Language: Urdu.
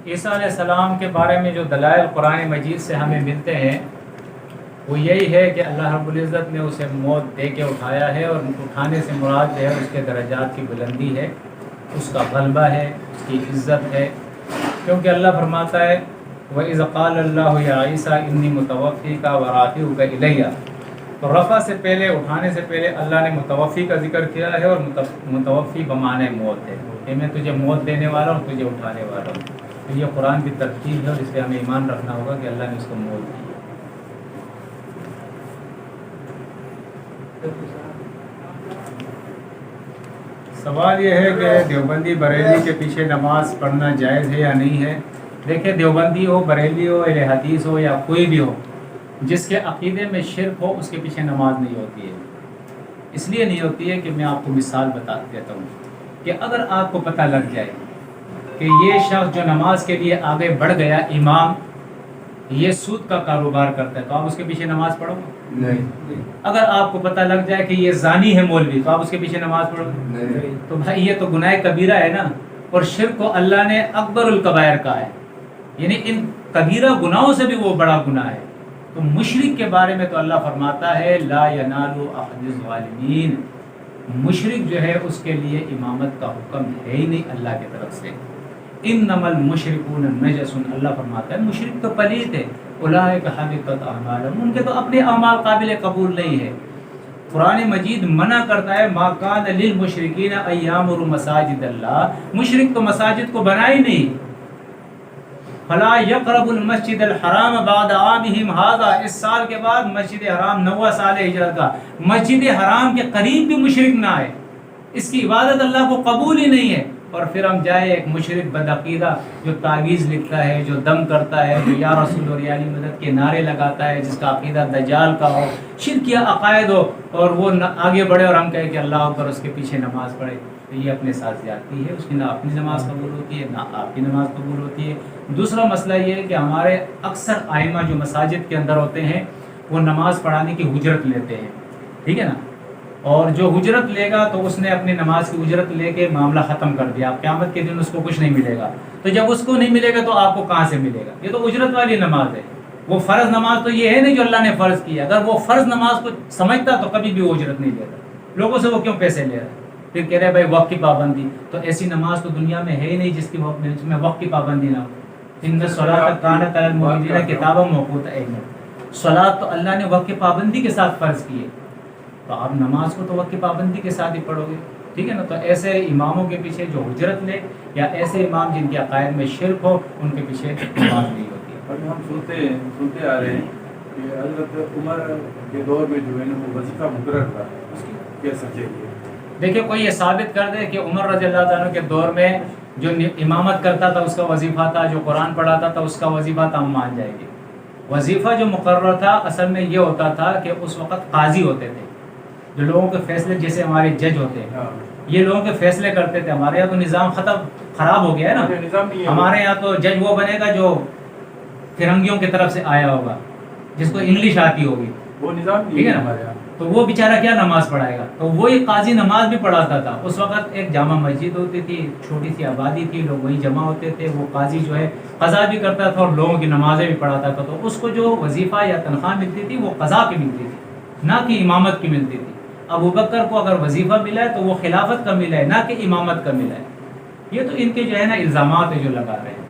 عیسیٰ علیہ السلام کے بارے میں جو دلائل قرآن مجید سے ہمیں ملتے ہیں وہ یہی ہے کہ اللہ رب العزت نے اسے موت دے کے اٹھایا ہے، اور اٹھانے سے مراد جو ہے اس کے درجات کی بلندی ہے، اس کا غلبہ ہے، اس کی عزت ہے، کیونکہ اللہ فرماتا ہے وَإِذْ قَالَ اللَّهُ يَا عِيسَىٰ إِنِّي مُتَوَفِّيكَ وَرَافِعُكَ إِلَيَّ، تو رفع سے پہلے، اٹھانے سے پہلے اللہ نے متوفی کا ذکر کیا ہے، اور متوفی بمعنی موت ہے کہ میں تجھے موت دینے والا ہوں، تجھے اٹھانے والا ہوں۔ تو یہ قرآن کی ترتیب ہے، اور اس پہ ہمیں ایمان رکھنا ہوگا کہ اللہ نے اس کو موت دی ہے۔ سوال یہ ہے کہ دیوبندی بریلی کے پیچھے نماز پڑھنا جائز ہے یا نہیں ہے؟ دیکھیں، دیوبندی ہو، بریلی ہو، اہل حدیث ہو، یا کوئی بھی ہو، جس کے عقیدے میں شرک ہو اس کے پیچھے نماز نہیں ہوتی ہے۔ اس لیے نہیں ہوتی ہے کہ میں آپ کو مثال بتا دیتا ہوں کہ اگر آپ کو پتہ لگ جائے کہ یہ شخص جو نماز کے لیے آگے بڑھ گیا، امام، یہ سود کا کاروبار کرتا ہے، تو آپ اس کے پیچھے نماز پڑھو گے؟ نہیں۔ اگر آپ کو پتہ لگ جائے کہ یہ زانی ہے مولوی، تو آپ اس کے پیچھے نماز پڑھو گے؟ نہیں۔ تو بھائی یہ تو گناہ کبیرہ ہے نا، اور شرک کو اللہ نے اکبر الکبائر کہا ہے، یعنی ان کبیرہ گناہوں سے بھی وہ بڑا گناہ ہے۔ تو مشرک کے بارے میں تو اللہ فرماتا ہے لا ینال عہد الظالمین، مشرک جو ہے اس کے لیے امامت کا حکم ہے ہی نہیں اللہ کی طرف سے۔ انما المشرکون نجس، اللہ فرماتا ہے مشرک تو پلید ہے، اولئک حبطت اعمالهم، ان کے تو اپنے اعمال قابل قبول نہیں ہے۔ قرآن مجید منع کرتا ہے ما کان للمشرکین ان یعمروا مساجد اللہ، مشرک تو مساجد کو بنا ہی نہیں۔ فلا یقربوا المسجد الحرام بعد عامهم هذا، اس سال کے بعد مسجد حرام، 9واں سال ہجرت کا، مسجد حرام کے قریب بھی مشرک نہ آئے، اس کی عبادت اللہ کو قبول ہی نہیں ہے۔ اور پھر ہم جائے ایک مشرک بدعقیدہ جو تعویذ لکھتا ہے، جو دم کرتا ہے، جو یا رسول اور یا علی مدد کے نعرے لگاتا ہے، جس کا عقیدہ دجال کا ہو، شرکیہ عقائد ہو، اور وہ آگے بڑھے اور ہم کہیں کہ اللہ اکبر، اس کے پیچھے نماز پڑھے، تو یہ اپنے ساتھ زیادتی ہے، اس کی نہ اپنی نماز قبول ہوتی ہے نہ آپ کی نماز قبول ہوتی ہے۔ دوسرا مسئلہ یہ ہے کہ ہمارے اکثر ائمہ جو مساجد کے اندر ہوتے ہیں وہ نماز پڑھانے کی اجرت لیتے ہیں، ٹھیک ہے نا، اور جو اجرت لے گا تو اس نے اپنی نماز کی اجرت لے کے معاملہ ختم کر دیا، قیامت کے دن اس کو کچھ نہیں ملے گا۔ تو جب اس کو نہیں ملے گا تو آپ کو کہاں سے ملے گا؟ یہ تو اجرت والی نماز ہے، وہ فرض نماز تو یہ ہے نہیں جو اللہ نے فرض کی ہے۔ اگر وہ فرض نماز کو سمجھتا تو کبھی بھی وہ اجرت نہیں لیتا، لوگوں سے وہ کیوں پیسے لے رہا ہے؟ پھر کہہ رہے بھائی وقت کی پابندی، تو ایسی نماز تو دنیا میں ہے ہی نہیں جس میں وقت کی پابندی نہ ہو۔ ان الصلاۃ کانت علی المؤمنین کتابا موقوتا، صلاۃ تو اللہ نے وقت کی پابندی کے ساتھ فرض کی ہے، تو آپ نماز کو تو وقت کی پابندی کے ساتھ ہی پڑھو گے، ٹھیک ہے نا۔ تو ایسے اماموں کے پیچھے جو اجرت لے، یا ایسے امام جن کے عقائد میں شرک ہو، ان کے پیچھے نماز نہیں ہوتی ہے۔ ابھی ہم سنتے آ رہے ہیں کہ حضرت عمر کے دور میں جو ہے نا وہ وظیفہ مقرر تھا، اس کی کیا سچائی ہے؟ دیکھیں، کوئی یہ ثابت کر دے کہ عمر رضی اللہ عنہ کے دور میں جو امامت کرتا تھا اس کا وظیفہ تھا، جو قرآن پڑھاتا تھا اس کا وظیفہ تھا، ہم مان جائیں گے۔ وظیفہ جو مقرر تھا اصل میں یہ ہوتا تھا کہ اس وقت قاضی ہوتے تھے جو لوگوں کے فیصلے، جیسے ہمارے جج ہوتے ہیں، یہ لوگوں کے فیصلے کرتے تھے۔ ہمارے یہاں تو نظام خراب ہو گیا ہے نا، ہمارے یہاں تو جج وہ بنے گا جو فرنگیوں کی طرف سے آیا ہوگا، جس کو انگلش آتی ہوگی، وہ نظام ٹھیک ہے نا۔ تو وہ بیچارہ کیا نماز پڑھائے گا؟ تو وہی قاضی نماز بھی پڑھاتا تھا۔ اس وقت ایک جامع مسجد ہوتی تھی، چھوٹی سی آبادی تھی، لوگ وہیں جمع ہوتے تھے، وہ قاضی جو ہے قضا بھی کرتا تھا اور لوگوں کی نمازیں بھی پڑھاتا تھا۔ تو اس کو جو وظیفہ یا تنخواہ ملتی تھی وہ قضا کی ملتی تھی، نہ کہ امامت کی ملتی تھی۔ ابوبکر کو اگر وظیفہ ملا ہے تو وہ خلافت کا ملا ہے، نہ کہ امامت کا ملا ہے۔ یہ تو ان کے جو ہے نا الزامات ہے جو لگا رہے ہیں۔